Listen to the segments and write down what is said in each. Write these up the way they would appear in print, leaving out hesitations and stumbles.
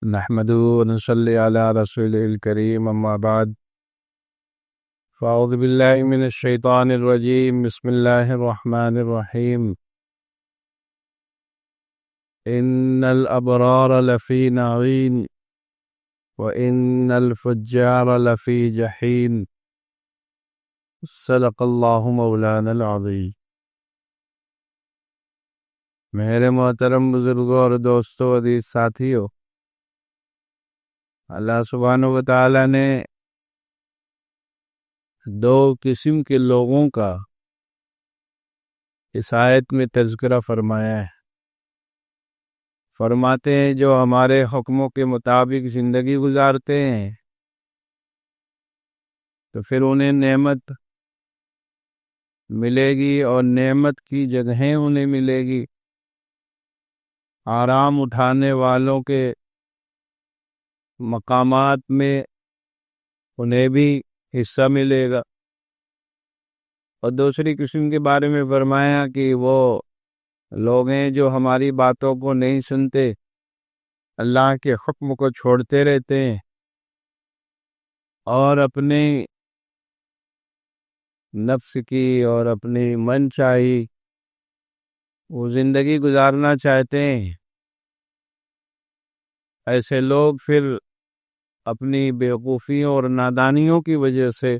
نحمده ونصلي على رسوله الكريم أما بعد فأعوذ بالله من الشيطان الرجيم بسم الله الرحمن الرحيم إن الأبرار لفي نعيم وإن الفجار لفي جحيم صدق الله مولانا العظيم۔ میرے محترم بزرگوں اور دوستوں عزیز ساتھیوں، اللہ سبحانہ و تعالی نے دو قسم کے لوگوں کا اس آیت میں تذکرہ فرمایا ہے۔ فرماتے ہیں جو ہمارے حکموں کے مطابق زندگی گزارتے ہیں تو پھر انہیں نعمت ملے گی اور نعمت کی جگہیں انہیں ملے گی، آرام اٹھانے والوں کے مقامات میں انہیں بھی حصہ ملے گا۔ اور دوسری قسم کے بارے میں فرمایا کہ وہ لوگ ہیں جو ہماری باتوں کو نہیں سنتے، اللہ کے حکم کو چھوڑتے رہتے ہیں اور اپنے نفس کی اور اپنی من چاہی وہ زندگی گزارنا چاہتے ہیں۔ ایسے لوگ پھر اپنی بیوقوفیوں اور نادانیوں کی وجہ سے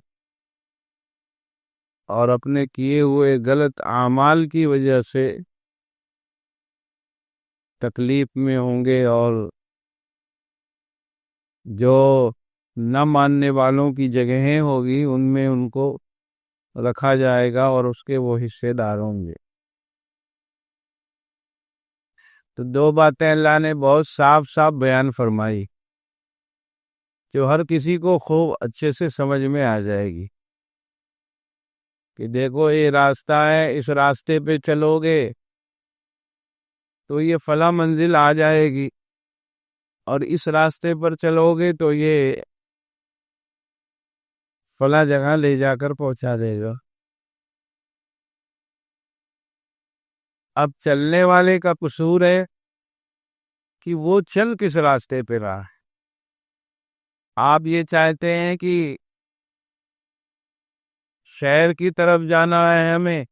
اور اپنے کیے ہوئے غلط اعمال کی وجہ سے تکلیف میں ہوں گے، اور جو نہ ماننے والوں کی جگہیں ہوگی ان میں ان کو رکھا جائے گا اور اس کے وہ حصے دار ہوں گے۔ تو دو باتیں اللہ نے بہت صاف صاف بیان فرمائی جو ہر کسی کو خوب اچھے سے سمجھ میں آ جائے گی کہ دیکھو یہ راستہ ہے، اس راستے پہ چلو گے تو یہ فلاں منزل آ جائے گی، اور اس راستے پر چلو گے تو یہ فلاں جگہ لے جا کر پہنچا دے گا۔ اب چلنے والے کا قصور ہے کہ وہ چل کس راستے پہ رہا ہے۔ آپ یہ چاہتے ہیں کہ شہر کی طرف جانا ہے ہمیں،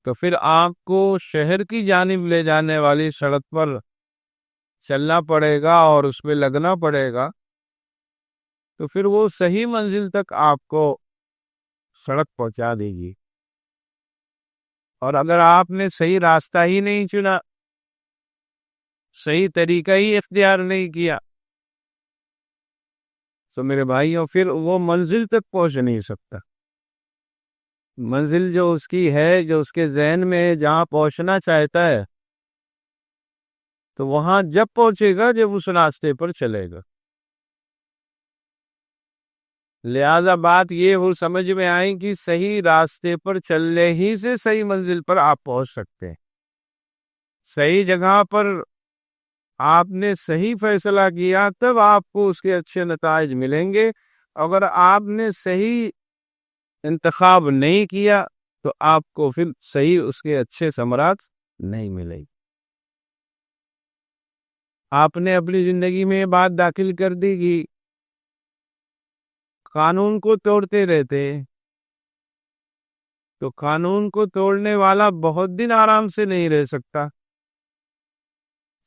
تو پھر آپ کو شہر کی جانب لے جانے والی سڑک پر چلنا پڑے گا اور اس پہ لگنا پڑے گا، تو پھر وہ صحیح منزل تک آپ کو سڑک پہنچا دے گی۔ اور اگر آپ نے صحیح راستہ ہی نہیں چنا، صحیح طریقہ ہی اختیار نہیں کیا، تو میرے بھائیوں پھر وہ منزل تک پہنچ نہیں سکتا۔ منزل جو اس کی ہے، جو اس کے ذہن میں ہے، جہاں پہنچنا چاہتا ہے، تو وہاں جب پہنچے گا جب اس راستے پر چلے گا۔ لہذا بات یہ ہو سمجھ میں آئی کہ صحیح راستے پر چلنے ہی سے صحیح منزل پر آپ پہنچ سکتے ہیں۔ صحیح جگہ پر آپ نے صحیح فیصلہ کیا تب آپ کو اس کے اچھے نتائج ملیں گے۔ اگر آپ نے صحیح انتخاب نہیں کیا تو آپ کو پھر صحیح اس کے اچھے ثمرات نہیں ملیں گے۔ آپ نے اپنی زندگی میں بات داخل کر دی کہ قانون کو توڑتے رہتے ہیں، تو قانون کو توڑنے والا بہت دن آرام سے نہیں رہ سکتا۔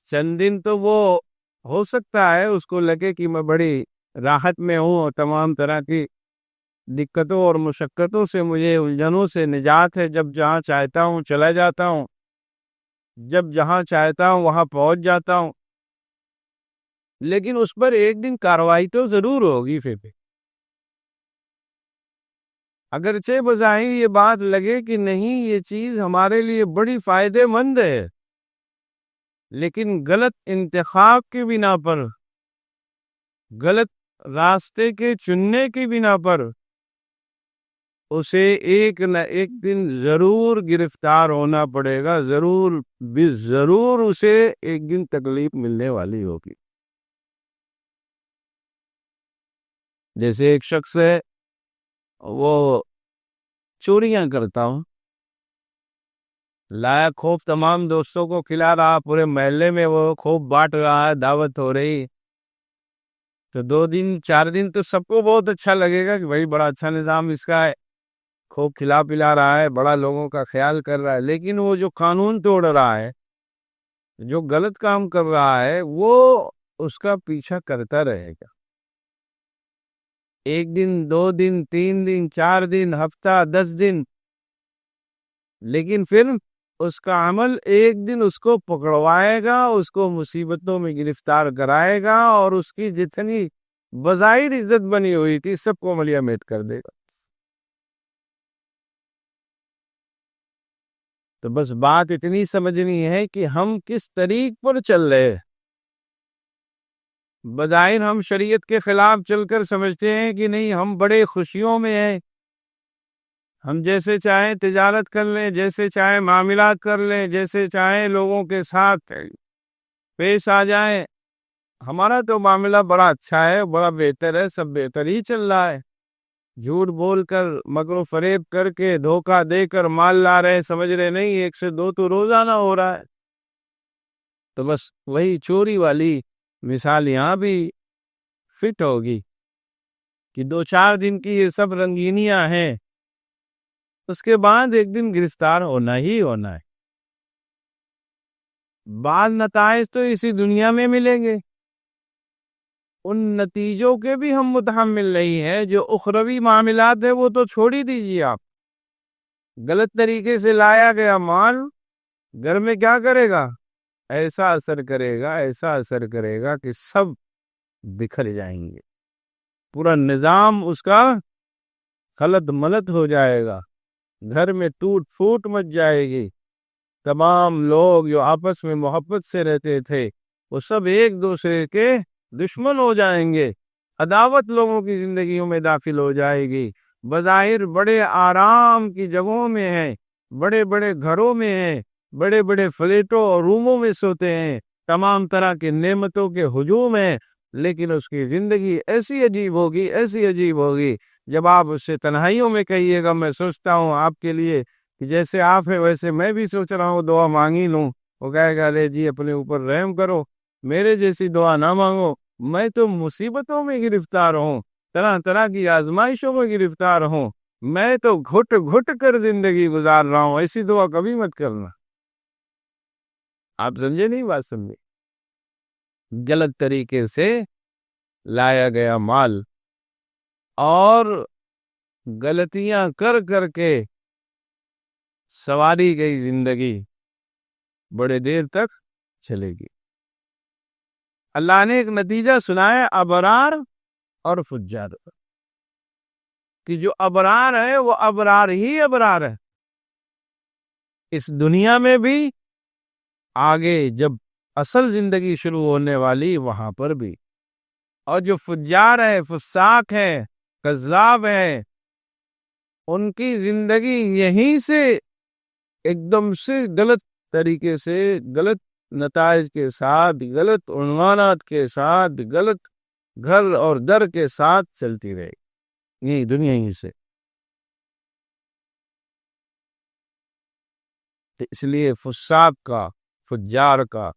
چند دن تو وہ ہو سکتا ہے اس کو لگے کہ میں بڑی راحت میں ہوں اور تمام طرح کی دقتوں اور مشقتوں سے، مجھے الجھنوں سے نجات ہے، جب جہاں چاہتا ہوں چلا جاتا ہوں، جب جہاں چاہتا ہوں وہاں پہنچ جاتا ہوں۔ لیکن اس پر ایک دن کارروائی تو ضرور ہوگی۔ پھر اگرچہ بظاہر یہ بات لگے کہ نہیں یہ چیز ہمارے لیے بڑی فائدہ مند ہے، لیکن غلط انتخاب کی بنا پر، غلط راستے کے چننے کی بنا پر اسے ایک نہ ایک دن ضرور گرفتار ہونا پڑے گا، ضرور اسے ایک دن تکلیف ملنے والی ہوگی۔ جیسے ایک شخص ہے، وہ چوریاں کرتا ہوں، لایا خوب تمام دوستوں کو کھلا رہا، پورے محلے میں وہ خوب بانٹ رہا ہے، دعوت ہو رہی. تو 2 دن 4 دن تو سب کو بہت اچھا لگے گا کہ بھائی بڑا اچھا نظام اس کا ہے، خوب کھلا پلا رہا ہے، بڑا لوگوں کا خیال کر رہا ہے. لیکن وہ جو قانون توڑ رہا ہے، جو غلط کام کر رہا ہے، وہ اس کا پیچھا کرتا رہے گا. 1 دن 2 دن 3 دن 4 دن ہفتہ 10 دن، لیکن پھر اس کا عمل ایک دن اس کو پکڑوائے گا، اس کو مصیبتوں میں گرفتار کرائے گا، اور اس کی جتنی بظاہر عزت بنی ہوئی تھی سب کو ملیا میٹ کر دے گا. تو بس بات اتنی سمجھنی ہے کہ ہم کس طریق پر چل رہے ہیں. بظاہر ہم شریعت کے خلاف چل کر سمجھتے ہیں کہ نہیں ہم بڑے خوشیوں میں ہیں، ہم جیسے چاہیں تجارت کر لیں، جیسے چاہیں معاملات کر لیں، جیسے چاہیں لوگوں کے ساتھ پیش آ جائیں. ہمارا تو معاملہ بڑا اچھا ہے، بڑا بہتر ہے، سب بہتر ہی چل رہا ہے. جھوٹ بول کر، مکر و فریب کر کے، دھوکہ دے کر مال لا رہے ہیں، سمجھ رہے نہیں 1 سے 2 تو روزانہ ہو رہا ہے. تو بس وہی چوری والی مثال یہاں بھی فٹ ہوگی کہ 2 4 دن کی یہ سب رنگینیاں ہیں، اس کے بعد ایک دن گرفتار ہونا ہی ہونا ہے. بعض نتائج تو اسی دنیا میں ملیں گے، ان نتیجوں کے بھی ہم متحمل نہیں ہیں. جو اخروی معاملات ہیں وہ تو چھوڑ ہی دیجیے آپ. غلط طریقے سے لایا گیا مال گھر میں کیا کرے گا؟ ایسا اثر کرے گا، ایسا اثر کرے گا کہ سب بکھر جائیں گے، پورا نظام اس کا خلط ملط ہو جائے گا، گھر میں ٹوٹ پھوٹ مچ جائے گی. تمام لوگ جو آپس میں محبت سے رہتے تھے وہ سب ایک دوسرے کے دشمن ہو جائیں گے، عداوت لوگوں کی زندگیوں میں داخل ہو جائے گی. بظاہر بڑے آرام کی جگہوں میں ہیں، بڑے بڑے گھروں میں ہیں، بڑے بڑے فلیٹوں اور روموں میں سوتے ہیں، تمام طرح کے نعمتوں کے ہجوم ہیں، لیکن اس کی زندگی ایسی عجیب ہوگی، ایسی عجیب ہوگی. جب آپ اس سے تنہائیوں میں کہیے گا میں سوچتا ہوں آپ کے لیے کہ جیسے آپ ہے ویسے میں بھی سوچ رہا ہوں دعا مانگی لوں، وہ کہے گا لے جی اپنے اوپر رحم کرو، میرے جیسی دعا نہ مانگو، میں تو مصیبتوں میں گرفتار ہوں، طرح طرح کی آزمائشوں میں گرفتار ہوں، میں تو گھٹ گھٹ کر زندگی گزار رہا ہوں، ایسی دعا کبھی مت کرنا. آپ سمجھے نہیں بات؟ سمجھے؟ غلط طریقے سے لایا گیا مال اور غلطیاں کر کر کے سواری گئی زندگی بڑے دیر تک چلے گی. اللہ نے ایک نتیجہ سنایا ابرار اور فجار، کہ جو ابرار ہے وہ ابرار ہی ابرار ہے اس دنیا میں بھی، آگے جب اصل زندگی شروع ہونے والی وہاں پر بھی. اور جو فجار ہے، فساق ہے، کذاب ہے، ان کی زندگی یہیں سے ایک دم سے غلط طریقے سے، غلط نتائج کے ساتھ، غلط عنوانات کے ساتھ، غلط گھر اور در کے ساتھ چلتی رہے گی، یہی دنیا ہی سے. تو اس لیے فساق کا، فجار کا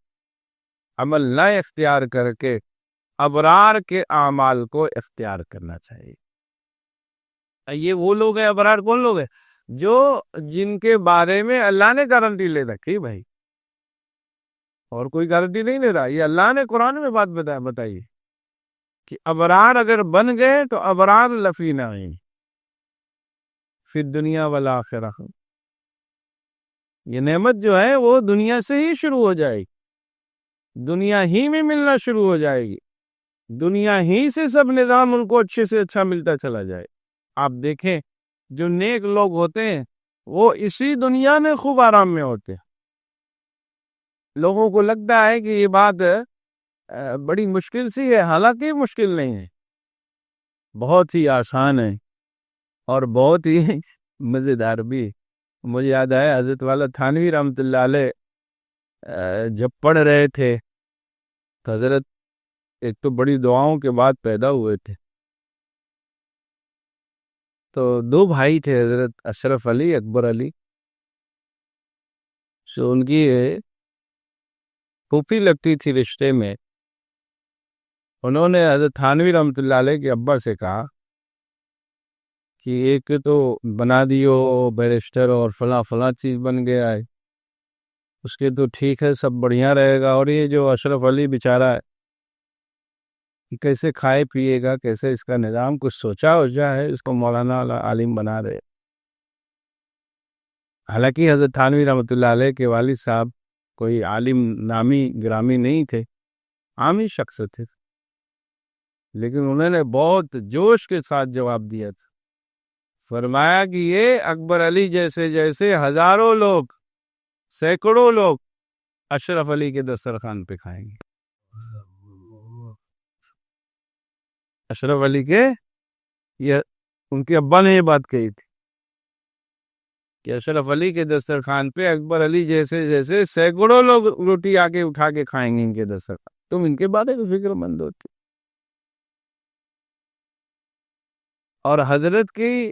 عمل نہ اختیار کر کے ابرار کے اعمال کو اختیار کرنا چاہیے. یہ وہ لوگ ہیں ابرار، کون لوگ ہیں؟ جو جن کے بارے میں اللہ نے گارنٹی لے رکھی بھائی، اور کوئی گارنٹی نہیں لے رہا. یہ اللہ نے قرآن میں بات بتائی کہ ابرار اگر بن گئے تو ابرار لفی نعیم فی الدنیا والآخرہ. یہ نعمت جو ہے وہ دنیا سے ہی شروع ہو جائے گی، دنیا ہی میں ملنا شروع ہو جائے گی، دنیا ہی سے سب نظام ان کو اچھے سے اچھا ملتا چلا جائے. آپ دیکھیں جو نیک لوگ ہوتے ہیں وہ اسی دنیا میں خوب آرام میں ہوتے ہیں. لوگوں کو لگتا ہے کہ یہ بات بڑی مشکل سی ہے، حالانکہ مشکل نہیں ہے، بہت ہی آسان ہے اور بہت ہی مزیدار بھی. مجھے یاد آیا حضرت والا تھانوی رحمۃ اللہ علیہ جب پڑھ رہے تھے تو حضرت ایک تو بڑی دعاؤں کے بعد پیدا ہوئے تھے. تو 2 بھائی تھے، حضرت اشرف علی، اکبر علی. جو ان کی پھوپھی لگتی تھی رشتے میں، انہوں نے حضرت تھانوی رحمۃ اللہ علیہ کے ابا سے کہا کہ ایک تو بنا دیو بیرسٹر اور فلاں فلاں چیز بن گیا ہے، اس کے تو ٹھیک ہے، سب بڑھیا رہے گا، اور یہ جو اشرف علی بیچارہ ہے کہ کیسے کھائے پیے گا، کیسے اس کا نظام، کچھ سوچا ہو جائے، اس کو مولانا عالم بنا رہے۔ حالانکہ حضرت تھانوی رحمۃ اللہ علیہ کے والد صاحب کوئی عالم نامی گرامی نہیں تھے، عامی شخص تھے، لیکن انہوں نے بہت جوش کے ساتھ جواب دیا تھا، فرمایا کہ یہ اکبر علی جیسے ہزاروں لوگ، سینکڑوں لوگ اشرف علی کے دسترخوان پہ کھائیں گے۔ اشرف علی کے، یہ ان کے ابا نے یہ بات کہی تھی کہ اشرف علی کے دسترخوان پہ اکبر علی جیسے سینکڑوں لوگ روٹی آگے اٹھا کے کھائیں گے ان کے دسترخوان، تم ان کے بارے میں فکر مند ہوتے۔ اور حضرت کی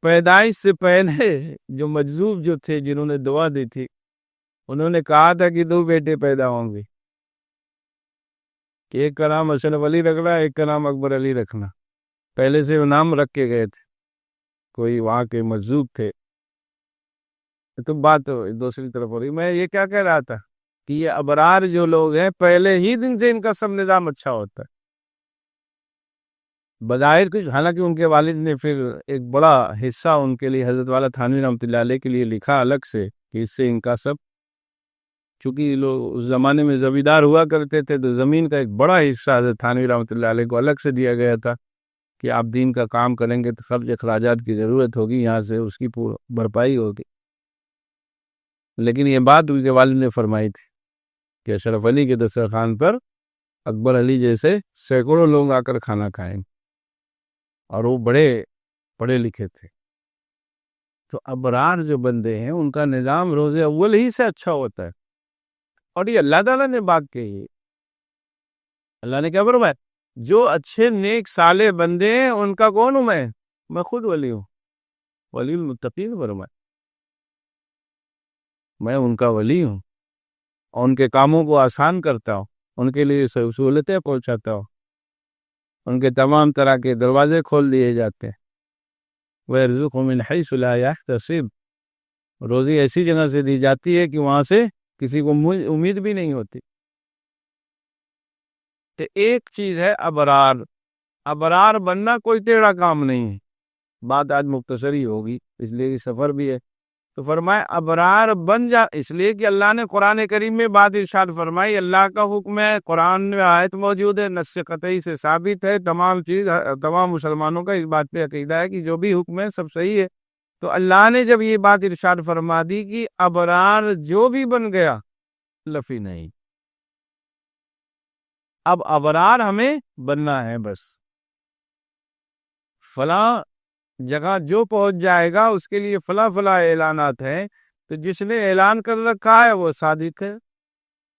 پیدائش سے پہلے جو مجذوب جو تھے، جنہوں نے دعا دی تھی، انہوں نے کہا تھا کہ 2 بیٹے پیدا ہوں گے، کہ ایک کا نام اشرف علی رکھنا، ایک کا نام اکبر علی رکھنا۔ پہلے سے وہ نام رکھ کے گئے تھے، کوئی وہاں کے مجذوب تھے۔ تو بات دوسری طرف ہو رہی، میں یہ کیا کہہ رہا تھا کہ یہ ابرار جو لوگ ہیں، پہلے ہی دن سے ان کا سب نظام اچھا ہوتا ہے بظاہر کچھ، حالانکہ ان کے والد نے پھر ایک بڑا حصہ ان کے لیے، حضرت والا تھانوی رحمۃ اللہ علیہ کے لیے لکھا الگ سے کہ اس سے ان کا سب، چونکہ لوگ اس زمانے میں زمیندار ہوا کرتے تھے، تو زمین کا ایک بڑا حصہ حضرت تھانوی رحمۃ اللہ علیہ کو الگ سے دیا گیا تھا کہ آپ دین کا کام کریں گے تو خرچ اخراجات کی ضرورت ہوگی، یہاں سے اس کی بھرپائی ہوگی۔ لیکن یہ بات ان کے والد نے فرمائی تھی کہ اشرف علی کے دسترخوان پر اکبر علی جیسے سینکڑوں لوگ آ کر کھانا کھائیں، اور وہ بڑے پڑھے لکھے تھے۔ تو ابرار جو بندے ہیں ان کا نظام روز اول ہی سے اچھا ہوتا ہے، اور یہ اللہ تعالیٰ نے بات کہی ہے۔ اللہ نے کیا فرمایا؟ جو اچھے نیک صالح بندے ہیں ان کا کون ہوں میں خود ولی ہوں، ولی المتقین فرمایا، میں ان کا ولی ہوں، اور ان کے کاموں کو آسان کرتا ہوں، ان کے لیے سہولتیں پہنچاتا ہوں، ان کے تمام طرح کے دروازے کھول دیے جاتے ہیں۔ وَيَرْزُقْهُ مِنْ حَيْثُ لَا يَحْتَسِبُ، روزی ایسی جگہ سے دی جاتی ہے کہ وہاں سے کسی کو امید بھی نہیں ہوتی۔ کہ ایک چیز ہے ابرار، ابرار بننا کوئی ٹیڑھا کام نہیں ہے، بات آج مختصر ہی ہوگی اس لیے کہ سفر بھی ہے۔ تو فرمائے ابرار بن جا، اس لیے کہ اللہ نے قرآن کریم میں بات ارشاد فرمائی، اللہ کا حکم ہے، قرآن میں آیت موجود ہے، نص قطعی سے ثابت ہے، تمام مسلمانوں کا اس بات پہ عقیدہ ہے کہ جو بھی حکم ہے سب صحیح ہے۔ تو اللہ نے جب یہ بات ارشاد فرما دی کہ ابرار جو بھی بن گیا لفی نہیں، اب ابرار ہمیں بننا ہے، بس فلاں جگہ جو پہنچ جائے گا اس کے لیے فلاں فلاں اعلانات ہیں، تو جس نے اعلان کر رکھا ہے وہ صادق ہے،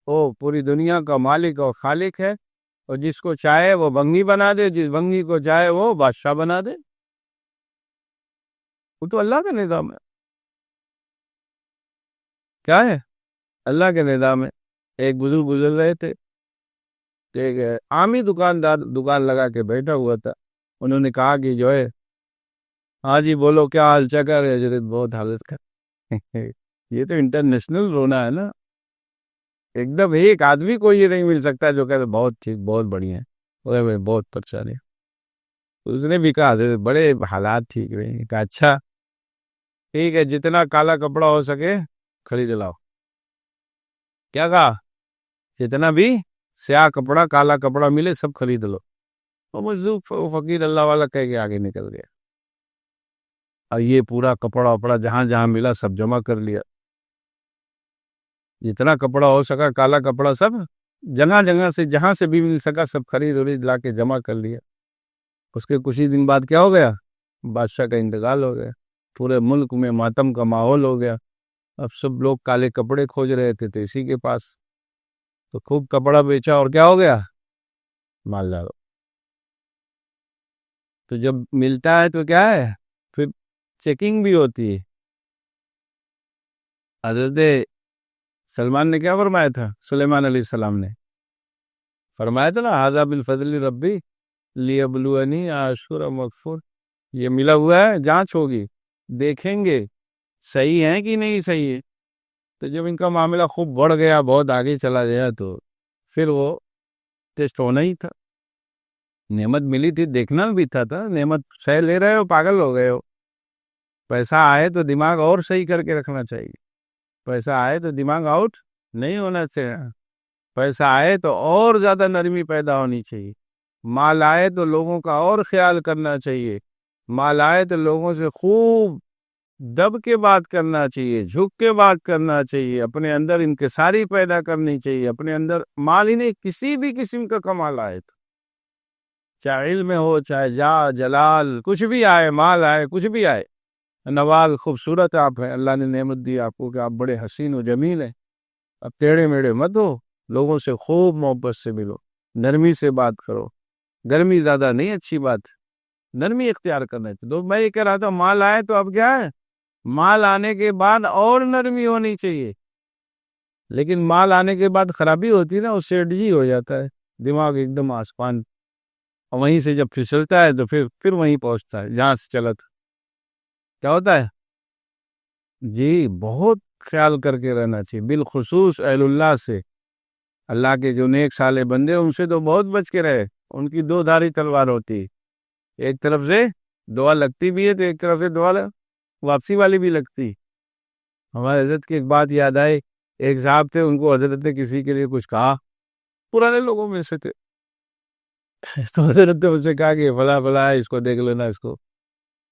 وہ پوری دنیا کا مالک اور خالق ہے، اور جس کو چاہے وہ بنگی بنا دے، جس بنگی کو چاہے وہ بادشاہ بنا دے، وہ تو اللہ کا نظام ہے۔ کیا ہے؟ اللہ کے نظام ہے۔ ایک بزرگ گزر رہے تھے، ایک عامی دکاندار دکان لگا کے بیٹھا ہوا تھا، انہوں نے کہا کہ جو ہے، ہاں جی بولو کیا حال چکر ہے حضرت، بہت حالت کر یہ تو انٹرنیشنل رونا ہے نا، ایک دم ایک آدمی کو یہ نہیں مل سکتا جو کہتے بہت ٹھیک، بہت بڑھیا ہے، بہت پریشانی ہے۔ اس نے بھی کہا حضرت بڑے حالات ٹھیک رہے، کہا اچھا ٹھیک ہے، جتنا کالا کپڑا ہو سکے خرید لاؤ۔ کیا کہا؟ جتنا بھی سیاہ کپڑا کالا کپڑا ملے سب خرید لو۔ وہ مزدور فقیر اللہ والا کہہ کے آگے نکل گیا، اور یہ پورا کپڑا وپڑا جہاں جہاں ملا سب جمع کر لیا، جتنا کپڑا ہو سکا کالا کپڑا سب جگہ جگہ سے جہاں سے بھی مل سکا سب خرید لا کے جمع کر لیا۔ اس کے کچھ ہی دن بعد کیا ہو گیا؟ بادشاہ کا انتقال ہو گیا، پورے ملک میں ماتم کا ماحول ہو گیا، اب سب لوگ کالے کپڑے کھوج رہے تھے تو اسی کے پاس تو خوب کپڑا بیچا، اور کیا ہو گیا؟ مالدار۔ تو جب ملتا ہے تو کیا ہے؟ پھر چیکنگ بھی ہوتی ہے۔ حضرت سلمان نے کیا فرمایا تھا؟ سلیمان علیہ السلام نے فرمایا تھا نا، ھذا بالفضل ربی لیبلونی اشکر ام اکفر، یہ ملا ہوا ہے، جانچ ہوگی، دیکھیں گے صحیح ہے کہ نہیں صحیح ہے۔ تو جب ان کا معاملہ خوب بڑھ گیا، بہت آگے چلا گیا، تو پھر وہ ٹیسٹ ہونا ہی تھا۔ نعمت ملی تھی، دیکھنا بھی تھا نعمت سہ لے رہے ہو، پاگل ہو گئے ہو۔ پیسہ آئے تو دماغ اور صحیح کر کے رکھنا چاہیے، پیسہ آئے تو دماغ آؤٹ نہیں ہونا چاہیے، پیسہ آئے تو اور زیادہ نرمی پیدا ہونی چاہیے، مال آئے تو لوگوں کا اور خیال کرنا چاہیے، مال آئے تو لوگوں سے خوب دب کے بات کرنا چاہیے، جھک کے بات کرنا چاہیے، اپنے اندر انکساری پیدا کرنی چاہیے، اپنے اندر مال ہی نہیں، کسی بھی قسم کا کمال آئے تو، چاہے علم ہو، چاہے جلال، کچھ بھی آئے، مال آئے، کچھ بھی آئے، نوال خوبصورت آپ ہیں، اللہ نے نعمت دی آپ کو کہ آپ بڑے حسین و جمیل ہیں، اب ٹیڑھے میڑھے مت ہو، لوگوں سے خوب محبت سے ملو، نرمی سے بات کرو، گرمی زیادہ نہیں اچھی بات، نرمی اختیار کرنا چاہیے۔ تو میں یہ کہہ رہا تھا مال آئے تو اب کیا ہے، مال آنے کے بعد اور نرمی ہونی چاہیے، لیکن مال آنے کے بعد خرابی ہوتی ہے نا، اس سے اڈجی ہو جاتا ہے دماغ، ایک دم آسمان، اور وہیں سے جب پھسلتا ہے تو پھر وہیں پہنچتا ہے جہاں سے چلا تھا۔ کیا ہوتا ہے جی، بہت خیال کر کے رہنا چاہیے، بالخصوص اہل اللہ سے، اللہ کے جو نیک صالح بندے ان سے تو بہت بچ کے رہے، ان کی دو دھاری تلوار ہوتی، ایک طرف سے دعا لگتی بھی ہے تو ایک طرف سے دعا واپسی والی بھی لگتی۔ ہمارے حضرت کی ایک بات یاد آئی، ایک صاحب تھے، ان کو حضرت نے کسی کے لیے کچھ کہا، پرانے لوگوں میں سے تھے، تو حضرت نے اس سے کہا کہ فلاں فلاں ہے، اس کو دیکھ لینا، اس کو۔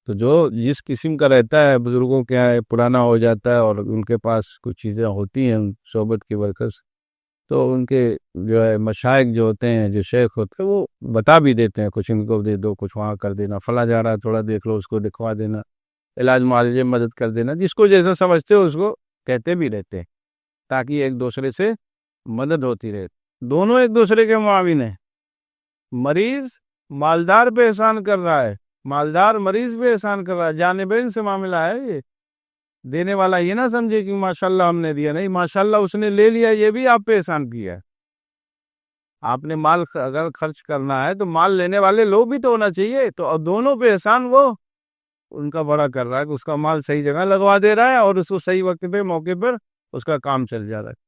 تو جو جس قسم کا رہتا ہے، بزرگوں کے ہے، پرانا ہو جاتا ہے اور ان کے پاس کچھ چیزیں ہوتی ہیں صحبت کی برکت سے، تو ان کے جو ہے مشائخ جو ہوتے ہیں، جو شیخ ہوتے ہیں، وہ بتا بھی دیتے ہیں، کچھ ان کو دے دو، کچھ وہاں کر دینا، فلاں جا رہا ہے تھوڑا دیکھ لو، اس کو دکھوا دینا، علاج معالجے مدد کر دینا، جس کو جیسا سمجھتے ہو اس کو کہتے بھی رہتے ہیں، تاکہ ایک دوسرے سے مدد ہوتی رہے، دونوں ایک دوسرے کے معاون ہیں۔ مریض مالدار پہ احسان کر رہا ہے، مالدار مریض پہ احسان کر رہا ہے، جانبین سے معاملہ ہے یہ، دینے والا یہ نہ سمجھے کہ ماشاءاللہ ہم نے دیا، نہیں، ماشاءاللہ اس نے لے لیا، یہ بھی آپ پہ احسان کیا ہے۔ آپ نے مال اگر خرچ کرنا ہے تو مال لینے والے لوگ بھی تو ہونا چاہیے، تو دونوں پہ احسان وہ ان کا بڑا کر رہا ہے کہ اس کا مال صحیح جگہ لگوا دے رہا ہے اور اس کو صحیح وقت پہ موقع پر اس کا کام چل جا رہا ہے۔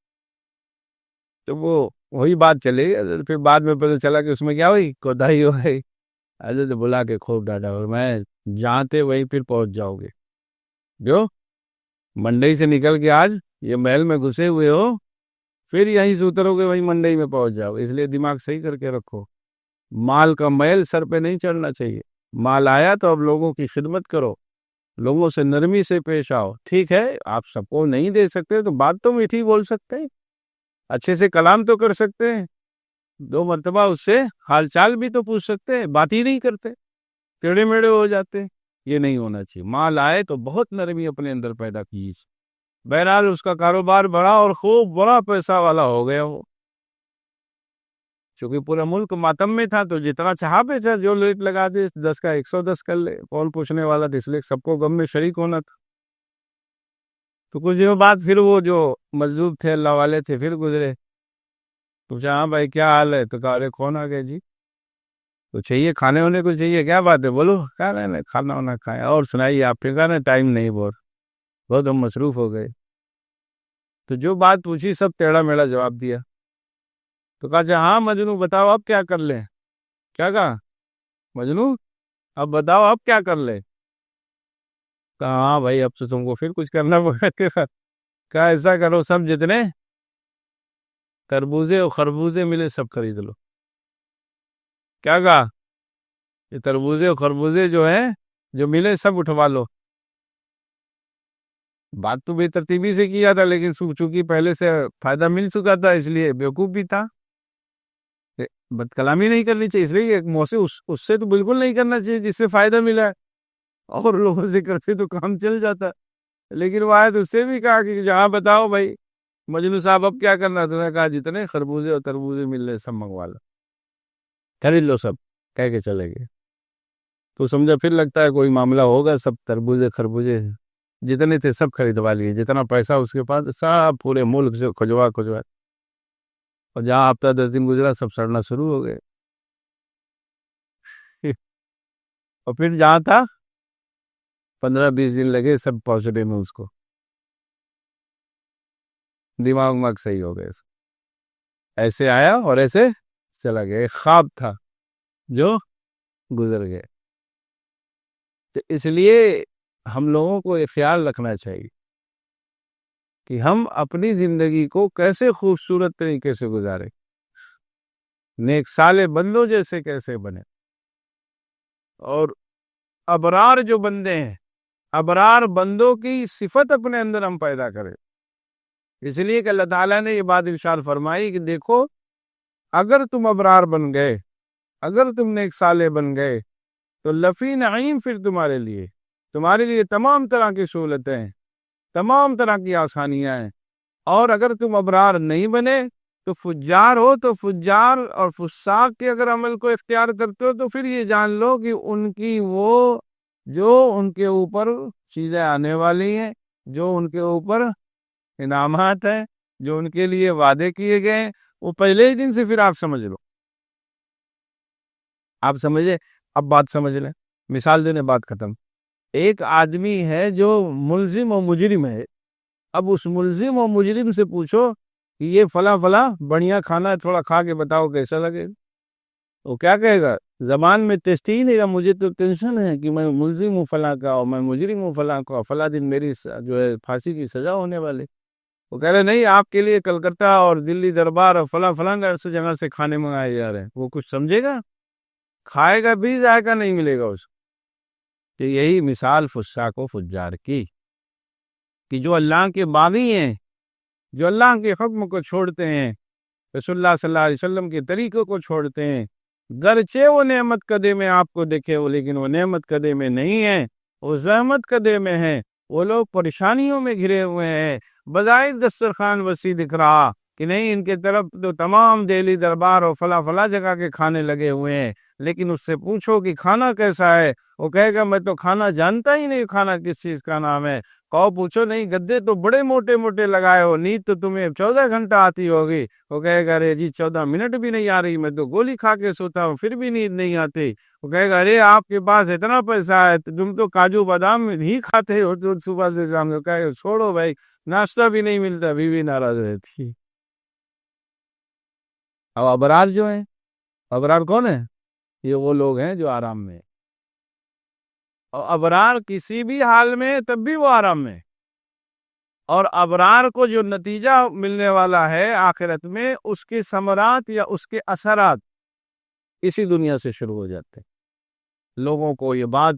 تو وہ وہی بات چلے گی، پھر بعد میں پتہ چلا کہ اس میں کیا ہوئی، کوتاہی ہو گئی، حضرت بلا کے خوب ڈانٹا، اور میں جہاں تھے وہیں پھر پہنچ جاؤ گے، جو منڈئی سے نکل کے آج یہ محل میں گھسے ہوئے ہو، پھر یہیں سے اترو گے وہیں منڈئی میں پہنچ جاؤ، اس لیے دماغ صحیح کر کے رکھو، مال کا محل سر پہ نہیں چڑھنا چاہیے، مال آیا تو اب لوگوں کی خدمت کرو، لوگوں سے نرمی سے پیش آؤ، ٹھیک ہے آپ سب کو نہیں دے سکتے تو بات تو میٹھی بول سکتے ہیں، اچھے سے کلام تو کر سکتے ہیں، دو مرتبہ اس سے حال چال بھی تو پوچھ سکتے ہیں، بات ہی نہیں کرتے، ٹیڑھے میڑے ہو جاتے ہیں، یہ نہیں ہونا چاہیے، مال آئے تو بہت نرمی اپنے اندر پیدا کیجیے۔ بہرحال اس کا کاروبار بڑا اور خوب بڑا پیسہ والا ہو گیا وہ، چونکہ پورا ملک ماتم میں تھا تو جتنا چاہا بیچا، جو ریٹ لگا دے 10 کا 110 کر لے، کون پوچھنے والا تھا، اس لیے سب کو غم میں شریک ہونا تھا۔ تو کچھ دنوں بعد پھر وہ جو مجذوب تھے، اللہ والے تھے، پھر گزرے، پوچھا ہاں بھائی کیا حال ہے، تو کہا ارے کون آ گئے جی، تو چاہیے کھانے ہونے کو چاہیے، کیا بات ہے بولو، کہا نہیں کھانا ہونا کھائیں، اور سنائیے آپ، پھر کہا نا ٹائم نہیں، بہت ہم مصروف ہو گئے، تو جو بات پوچھی سب ٹیڑھا میڑھا جواب دیا، تو کہا ہاں مجنو بتاؤ اب کیا کر لیں، کیا کہا مجنو اب بتاؤ اب کیا کر لیں، کہا ہاں بھائی اب تو تم کو پھر کچھ کرنا پڑے گا، کہا ایسا کرو سب جتنے تربوزے اور خربوزے ملے سب خرید لو، کیا کہا یہ تربوزے اور خربوزے جو ہیں جو ملے سب اٹھوا لو، بات تو بے ترتیبی سے کیا تھا، لیکن چونکہ پہلے سے فائدہ مل چکا تھا اس لیے بیوقوف بھی تھا، بد کلامی نہیں کرنی چاہیے، اس لیے ایک موسے اس سے تو بالکل نہیں کرنا چاہیے جس سے فائدہ ملا ہے، اور لوگوں سے کرتے تو کام چل جاتا، لیکن وہ آئے تو اس سے بھی کہا کہ جہاں بتاؤ بھائی مجنو صاحب اب کیا کرنا، تو نے کہا جتنے خربوزے اور تربوزے مل رہے سب منگوا لو، خرید لو سب، کہہ کے چلے گئے، تو سمجھا پھر لگتا ہے کوئی معاملہ ہوگا، سب تربوزے خربوزے جتنے تھے سب خریدوا لیے، جتنا پیسہ اس کے پاس سب پورے ملک سے کھجوا اور جہاں ہفتہ 10 دن گزرا سب سڑنا شروع ہو گئے اور پھر جہاں تھا 15-20 دن لگے سب پہنچنے میں، اس کو دماغ صحیح ہو گئے، ایسے آیا اور ایسے چلا گیا، ایک خواب تھا جو گزر گئے۔ تو اس لیے ہم لوگوں کو یہ خیال رکھنا چاہیے کہ ہم اپنی زندگی کو کیسے خوبصورت طریقے سے گزاریں، نیک صالح بندوں جیسے کیسے بنے، اور ابرار جو بندے ہیں، ابرار بندوں کی صفت اپنے اندر ہم پیدا کریں۔ اس لیے کہ اللہ تعالیٰ نے یہ بات ارشاد فرمائی کہ دیکھو، اگر تم ابرار بن گئے، اگر تم نیک صالح بن گئے تو لفی نعیم، پھر تمہارے لیے تمام طرح کی سہولتیں ہیں، تمام طرح کی آسانیاں ہیں۔ اور اگر تم ابرار نہیں بنے تو فجار ہو، تو فجار اور فساق کے اگر عمل کو اختیار کرتے ہو تو پھر یہ جان لو کہ ان کی وہ جو ان کے اوپر چیزیں آنے والی ہیں، جو ان کے اوپر انعامات ہیں، جو ان کے لیے وعدے کیے گئے، وہ پہلے ہی دن سے پھر آپ سمجھ لو، آپ سمجھے۔ اب بات سمجھ لیں، مثال دینے بات ختم۔ ایک آدمی ہے جو ملزم و مجرم ہے، اب اس ملزم و مجرم سے پوچھو کہ یہ فلاں بڑھیا کھانا ہے، تھوڑا کھا کے بتاؤ کیسا لگے، وہ کیا کہے گا؟ زبان میں ٹیسٹ ہی نہیں رہا، مجھے تو ٹینشن ہے کہ میں ملزم ہوں فلاں کا، اور میں مجرم ہوں فلاں کا، فلاں دن میری جو ہے پھانسی کی سزا ہونے والی۔ وہ کہہ رہے نہیں، آپ کے لیے کلکتہ اور دلی دربار اور فلاں ایسے جگہ سے کھانے منگائے جا رہے ہیں۔ وہ کچھ سمجھے گا؟ کھائے گا بھی ذائقہ نہیں ملے گا اس کو۔ کہ یہی مثال فساق و فجار کی، کہ جو اللہ کے باغی ہیں، جو اللہ کے حکم کو چھوڑتے ہیں، رسول اللہ صلی اللہ علیہ وسلم کے طریقوں کو چھوڑتے ہیں، گرچہ وہ نعمت قدے میں آپ کو دیکھے ہو، لیکن وہ نعمت قدے میں نہیں ہیں، وہ زحمت قدے میں ہیں، وہ لوگ پریشانیوں میں گھرے ہوئے ہیں۔ بظاہر دسترخوان وسیع دکھ رہا کہ نہیں، ان کے طرف تو تمام دہلی دربار اور فلاں جگہ کے کھانے لگے ہوئے ہیں، لیکن اس سے پوچھو کہ کھانا کیسا ہے، وہ کہے گا میں تو کھانا جانتا ہی نہیں، کھانا کس چیز کا نام ہے۔ کہو پوچھو نہیں، گدے تو بڑے موٹے موٹے لگائے ہو، نیند تو تمہیں 14 گھنٹہ آتی ہوگی، وہ کہے گا ارے جی 14 منٹ بھی نہیں آ رہی، میں تو گولی کھا کے سوتا ہوں پھر بھی نیند نہیں آتی۔ وہ کہے گا ارے آپ کے پاس اتنا پیسہ ہے، تم تو کاجو بادام ہی کھاتے ہو تو صبح سے شام کو۔ کہے گا چھوڑو بھائی، ناشتہ بھی نہیں ملتا، بیوی ناراض رہتی۔ اب ابرار جو ہیں، ابرار کون ہیں؟ یہ وہ لوگ ہیں جو آرام میں، اور ابرار کسی بھی حال میں تب بھی وہ آرام میں، اور ابرار کو جو نتیجہ ملنے والا ہے آخرت میں، اس کے ثمرات یا اس کے اثرات اسی دنیا سے شروع ہو جاتے ہیں۔ لوگوں کو یہ بات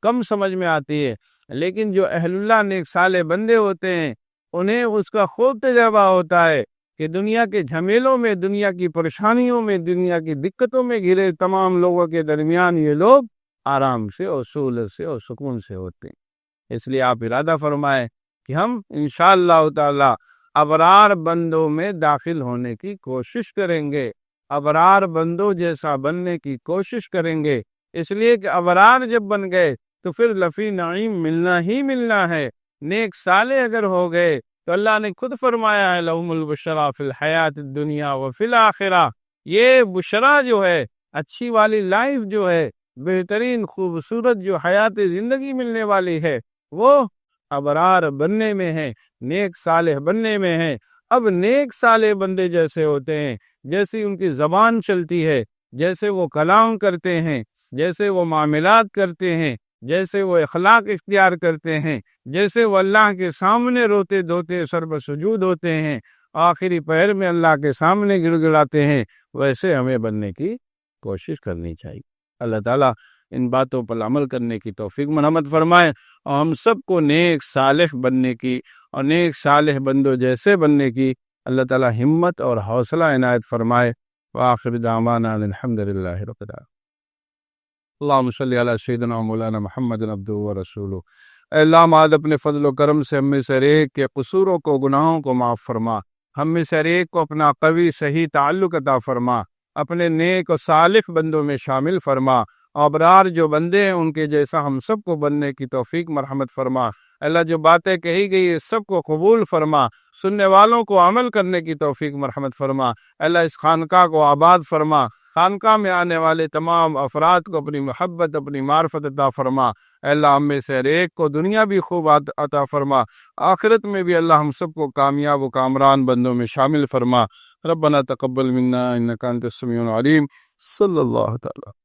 کم سمجھ میں آتی ہے، لیکن جو اہل اللہ نیک صالح بندے ہوتے ہیں انہیں اس کا خوب تجربہ ہوتا ہے کہ دنیا کے جھمیلوں میں، دنیا کی پریشانیوں میں، دنیا کی دقتوں میں گھرے تمام لوگوں کے درمیان یہ لوگ آرام سے اور سہولت سے اور سکون سے ہوتے ہیں۔ اس لیے آپ ارادہ فرمائیں کہ ہم انشاءاللہ تعالی ابرار بندوں میں داخل ہونے کی کوشش کریں گے، ابرار بندوں جیسا بننے کی کوشش کریں گے۔ اس لیے کہ ابرار جب بن گئے تو پھر لفی نعیم ملنا ہی ملنا ہے۔ نیک صالح اگر ہو گئے تو اللہ نے خود فرمایا ہے لہم البشریٰ فی الحیات الدنیا وفی الآخرہ، یہ بشرا جو ہے، اچھی والی لائف جو ہے، بہترین خوبصورت جو حیات زندگی ملنے والی ہے، وہ ابرار بننے میں ہے، نیک صالح بننے میں ہے۔ اب نیک صالح بندے جیسے ہوتے ہیں، جیسی ان کی زبان چلتی ہے، جیسے وہ کلام کرتے ہیں، جیسے وہ معاملات کرتے ہیں، جیسے وہ اخلاق اختیار کرتے ہیں، جیسے وہ اللہ کے سامنے روتے دھوتے سر پر سجود ہوتے ہیں، آخری پہر میں اللہ کے سامنے گڑ گڑاتے ہیں، ویسے ہمیں بننے کی کوشش کرنی چاہیے۔ اللہ تعالیٰ ان باتوں پر عمل کرنے کی توفیق مرحمت فرمائے، اور ہم سب کو نیک صالح بننے کی اور نیک صالح بندوں جیسے بننے کی اللہ تعالیٰ ہمت اور حوصلہ عنایت فرمائے۔ وآخر دعوانا الحمدللہ رب العالمین۔ اللہم صلی علی سیدنا مولانا محمد عبدہ ورسولہ۔ اے اللہ ماد اپنے فضل و کرم سے ہم میں سے ہر ایک کے قصوروں کو، گناہوں کو معاف فرما، ہم میں سے ہر ایک کو اپنا قوی صحیح تعلق عطا فرما، اپنے نیک و صالح بندوں میں شامل فرما، ابرار جو بندے ہیں ان کے جیسا ہم سب کو بننے کی توفیق مرحمت فرما۔ اللہ جو باتیں کہی گئی سب کو قبول فرما، سننے والوں کو عمل کرنے کی توفیق مرحمت فرما۔ اللہ اس خانقاہ کو آباد فرما، خانقاہ میں آنے والے تمام افراد کو اپنی محبت، اپنی معرفت عطا فرما۔ اللہ ہم میں سے ہر ایک کو دنیا بھی خوب عطا فرما، آخرت میں بھی اللہ ہم سب کو کامیاب و کامران بندوں میں شامل فرما۔ ربنا تقبل منا انک انت السمیع العلیم۔ صلی اللہ تعالی